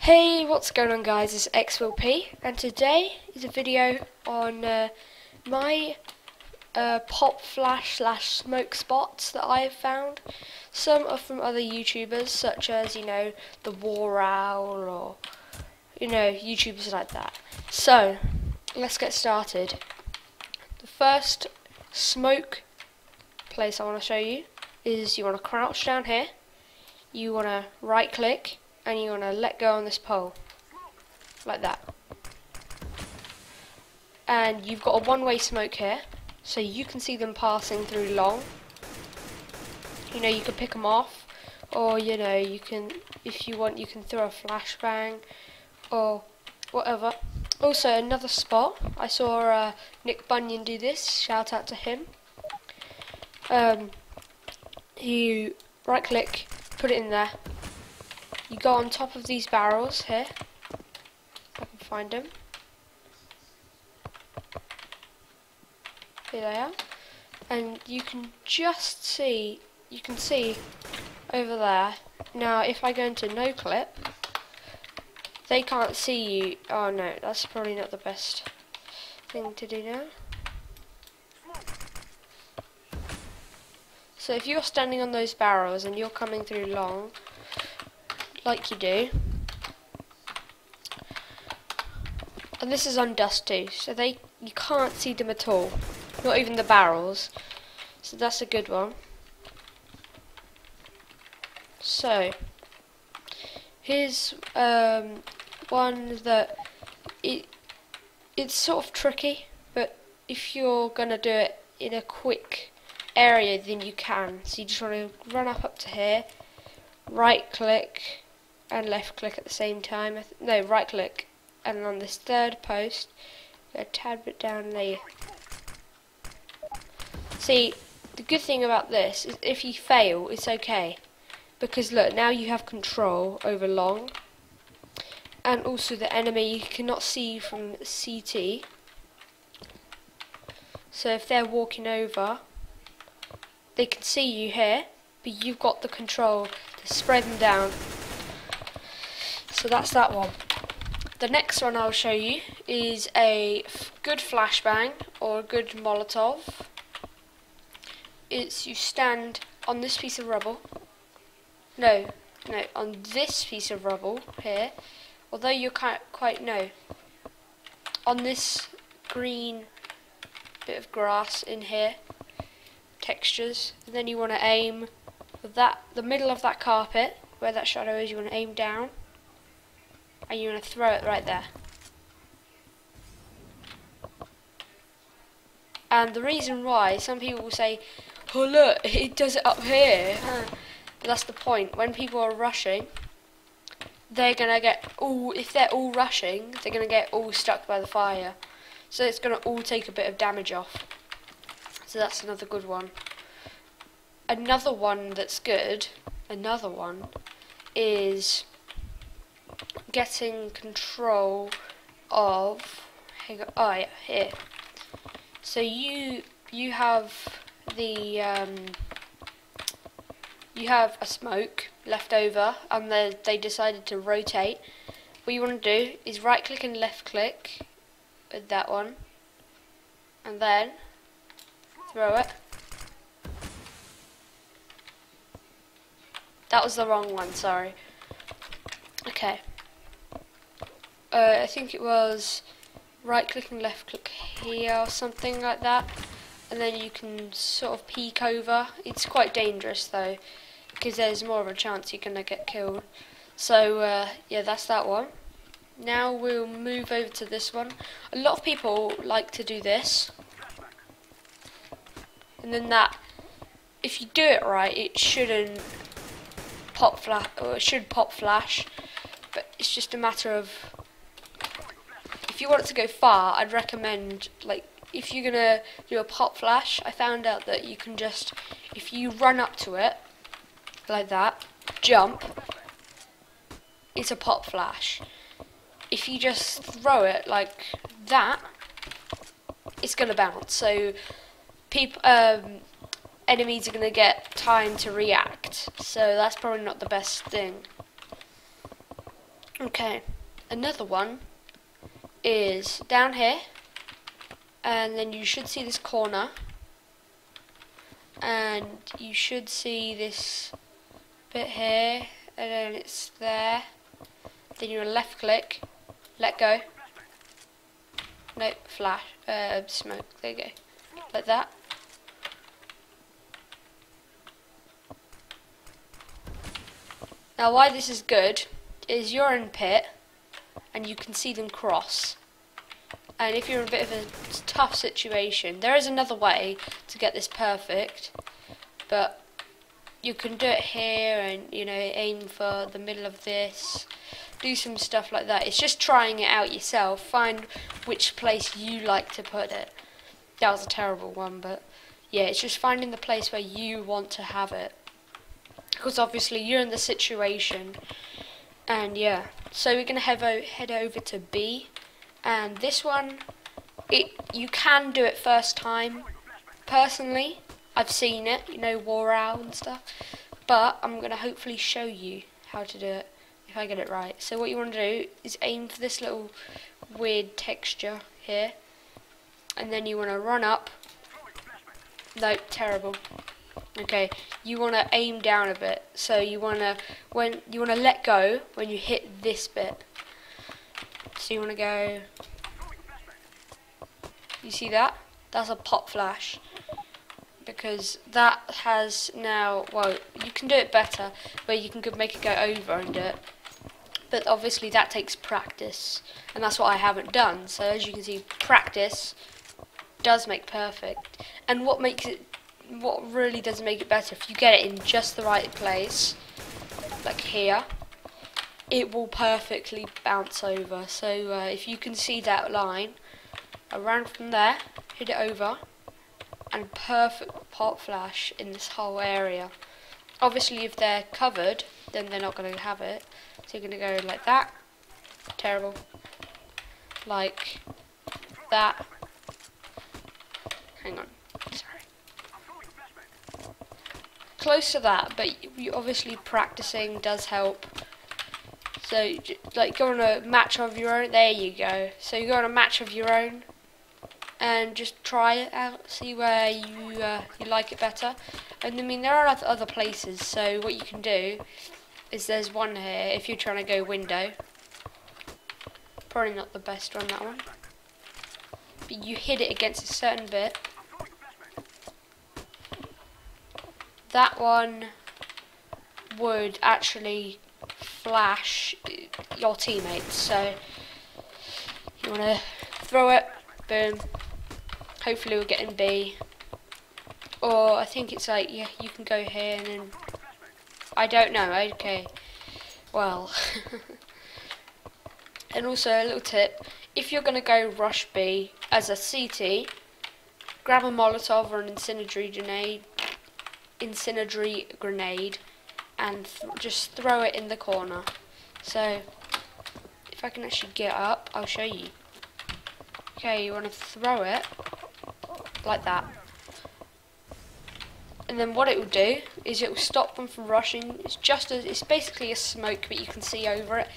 Hey, what's going on guys, it's XWillP and today is a video on my pop flash / smoke spots that I have found. Some are from other YouTubers such as, the War Owl or, YouTubers like that. So, let's get started. The first smoke place I want to show you is you want to crouch down here, you want to right click, and you want to let go on this pole, like that. And you've got a one-way smoke here, so you can see them passing through long. You can pick them off, or you can, if you want, you can throw a flashbang, or whatever. Also, another spot, I saw Nick Bunyan do this, shout out to him. You right-click, put it in there. You go on top of these barrels here, if I can find them. Here they are. And you can just see, over there. Now if I go into no clip, they can't see you. Oh no, that's probably not the best thing to do now. So if you're standing on those barrels and you're coming through long, like you do, and this is on dust too, so you can't see them at all, not even the barrels, so that's a good one. So here's one that it's sort of tricky, but if you're gonna do it in a quick area then you can. So you just want to run up to here, right click and left click at the same time. No, right click, and on this third post, go a tad bit down there. See, the good thing about this is if you fail, it's okay, because look, now you have control over long, and also the enemy cannot see from CT. So if they're walking over, they can see you here, but you've got the control to spread them down. So that's that one. The next one I'll show you is a good flashbang or a good Molotov. It's you stand on this piece of rubble. No, on this piece of rubble here. Although you can't quite know. On this green bit of grass in here, textures. And then you want to aim for the middle of that carpet where that shadow is. You want to aim down. And you're going to throw it right there. And the reason why, some people will say, oh look, it does it up here. But that's the point. When people are rushing, they're going to get if they're all rushing, they're going to get all stuck by the fire. So it's going to all take a bit of damage off. So that's another good one. Another one that's good, is getting control of, here. So you have the you have a smoke left over, and they decided to rotate. What you want to do is right click and left click with that one, and then throw it. That was the wrong one, sorry. Okay. I think it was right click and left click here or something like that, and then you can sort of peek over. It's quite dangerous though, because there's more of a chance you're gonna get killed. So yeah, that's that one. Now we'll move over to this one. A lot of people like to do this, and then that, if you do it right, it shouldn't pop flash, or it should pop flash, but it's just a matter of, if you want it to go far, I'd recommend, like, if you're gonna do a pop flash, I found out that you can just, if you run up to it like that, jump, it's a pop flash. If you just throw it like that, it's gonna bounce. So enemies are gonna get time to react. So that's probably not the best thing. Okay, another one is down here, and then you should see this corner, and you should see this bit here, and then it's there. Then you're left click, let go. Nope, flash, smoke. There you go, like that. Now, why this is good is you're in pit, and you can see them cross. And if you're in a bit of a tough situation, there is another way to get this perfect, but you can do it here and, you know, aim for the middle of this, do some stuff like that. It's just trying it out yourself, find which place you like to put it. That was a terrible one, but yeah, it's just finding the place where you want to have it, because obviously you're in the situation. And yeah, so we're going to head over to B. And this one, you can do it first time. Personally, I've seen it, you know, war out and stuff. But I'm going to hopefully show you how to do it, if I get it right. So what you want to do is aim for this little weird texture here. And then you want to run up. Nope, terrible. Okay, you want to aim down a bit. So you want to let go when you hit this bit. So you want to go, you see that? That's a pop flash, because that has now, well, you can do it better, where you can make it go over and do it, but obviously that takes practice, and that's what I haven't done. So as you can see, practice does make perfect. And what really does make it better, if you get it in just the right place, like here, it will perfectly bounce over. So if you can see that line, around from there, hit it over, and perfect pop flash in this whole area. Obviously if they're covered, then they're not going to have it. So you're going to go like that, terrible, like that, hang on, sorry, close to that, but you obviously practicing does help. So, like, go on a match of your own. There you go. So you go on a match of your own, and just try it out. See where you like it better. And I mean, there are other places. So what you can do is there's one here. If you're trying to go window, probably not the best one, that one. But you hit it against a certain bit. That one would actually flash your teammates, so you want to throw it, boom, hopefully we'll get in B, or I think it's like, yeah, you can go here and then, I don't know, okay, well, and also a little tip, if you're going to go rush B as a CT, grab a Molotov or an incendiary grenade, and just throw it in the corner. So if I can actually get up, I'll show you. Okay, you want to throw it like that, and then what it will do is it will stop them from rushing. It's basically a smoke, but you can see over it.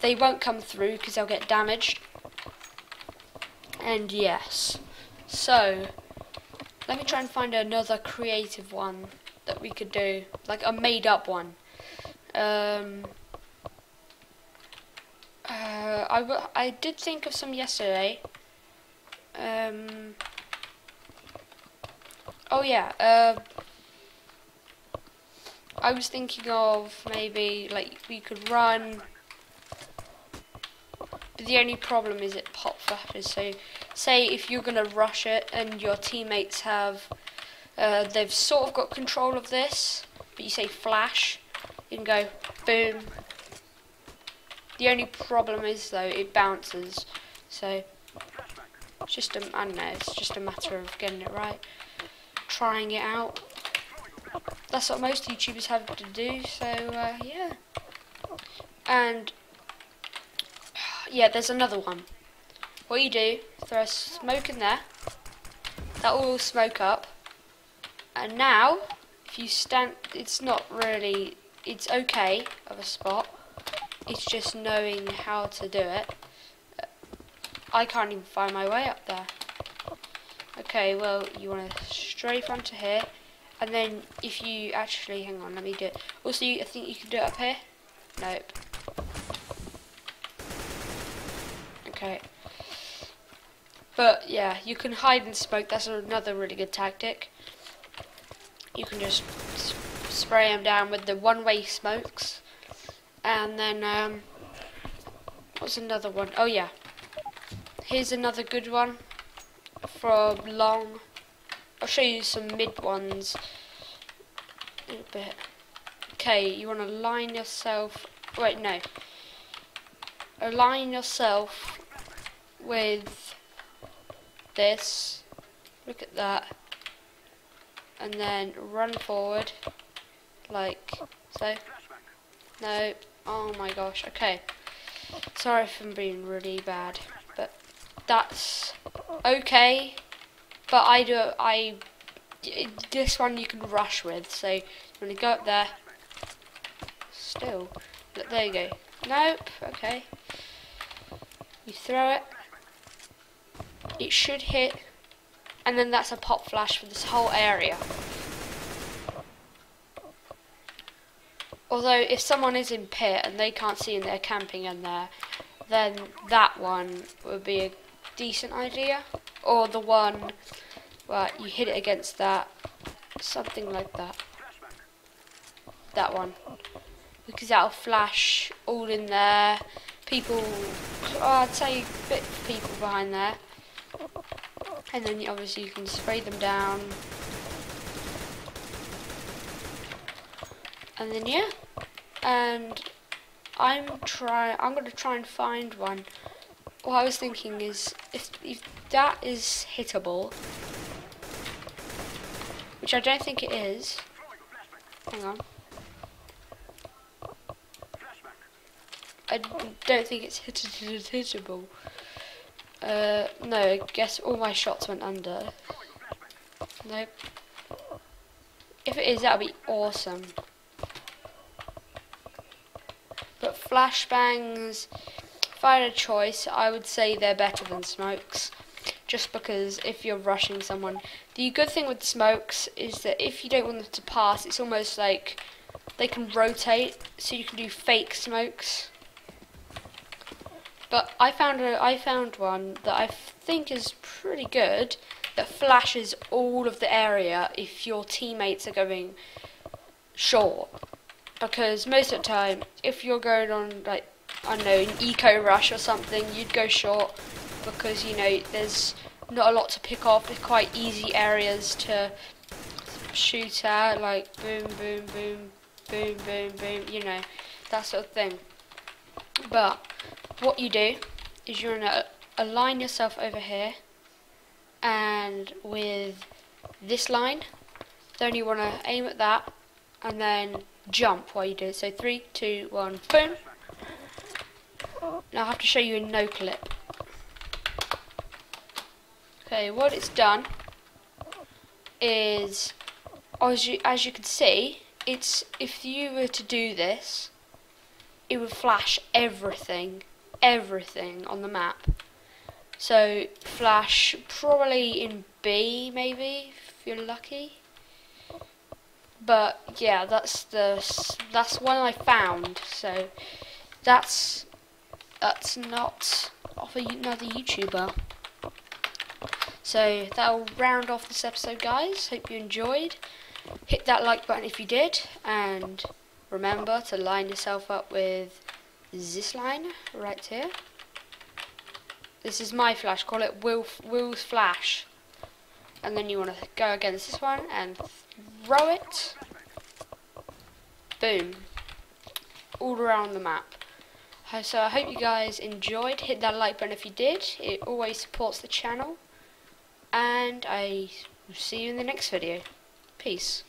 They won't come through because they'll get damaged. And yes, so let me try and find another creative one that we could do, like a made up one. I did think of some yesterday. Oh yeah, I was thinking of maybe like we could run, but the only problem is it pop flashes. So say if you're gonna rush it and your teammates have they've sort of got control of this, but you say flash, you can go boom. The only problem is though it bounces, so it's just I don't know, it's just a matter of getting it right, trying it out. That's what most YouTubers have to do. So yeah, and yeah, there's another one. What you do, throw a smoke in there, that will smoke up. And now, if you stand, it's not really, it's okay of a spot. It's just knowing how to do it. I can't even find my way up there. Okay, well, you want to strafe onto here, and then if you actually, hang on, let me do it. Also, I think you can do it up here. Nope. Okay. But yeah, you can hide in smoke. That's another really good tactic. You can just spray them down with the one-way smokes, and then what's another one? Oh yeah, here's another good one from long. I'll show you some mid ones in a bit. Okay, you want to line yourself. Wait, no. Align yourself with this. Look at that. And then run forward like so. No. Oh my gosh. Okay. Sorry if I'm being really bad, but that's okay. But this one you can rush with. So you want to go up there. Still. Look, there you go. Nope. Okay. You throw it. It should hit. And then that's a pop flash for this whole area. Although if someone is in pit and they can't see and they're camping in there, then that one would be a decent idea. Or the one where you hit it against that, something like that. That one. Because that'll flash all in there. People, I'd say a bit of people behind there. And then obviously you can spray them down. And then yeah. And I'm gonna try and find one. What I was thinking is if that is hittable, which I don't think it is. Hang on. I don't think it's hittable. No, I guess all my shots went under. Nope. If it is, that would be awesome. But flashbangs, if I had a choice, I would say they're better than smokes. Just because if you're rushing someone, the good thing with smokes is that if you don't want them to pass, it's almost like they can rotate, so you can do fake smokes. But I found one that I think is pretty good, that flashes all of the area if your teammates are going short. Because most of the time, if you're going on, like, I don't know, an eco rush or something, you'd go short because, you know, there's not a lot to pick off. It's quite easy areas to shoot at, like boom, boom, boom, boom, boom, boom, you know, that sort of thing. But what you do is you're gonna align yourself over here, and with this line, then you wanna aim at that, and then jump while you do it. So 3, 2, 1, boom. Now I have to show you a no clip. Okay, what it's done is, as you can see, it's, if you were to do this, it would flash everything on the map. So flash probably in B, maybe, if you're lucky. But yeah, that's one I found. So that's not of another YouTuber. So that'll round off this episode, guys. Hope you enjoyed. Hit that like button if you did, and remember to line yourself up with this line right here. This is my flash. Call it Will's flash. And then you want to go against this one and throw it. Boom. All around the map. So I hope you guys enjoyed. Hit that like button if you did. It always supports the channel. And I will see you in the next video. Peace.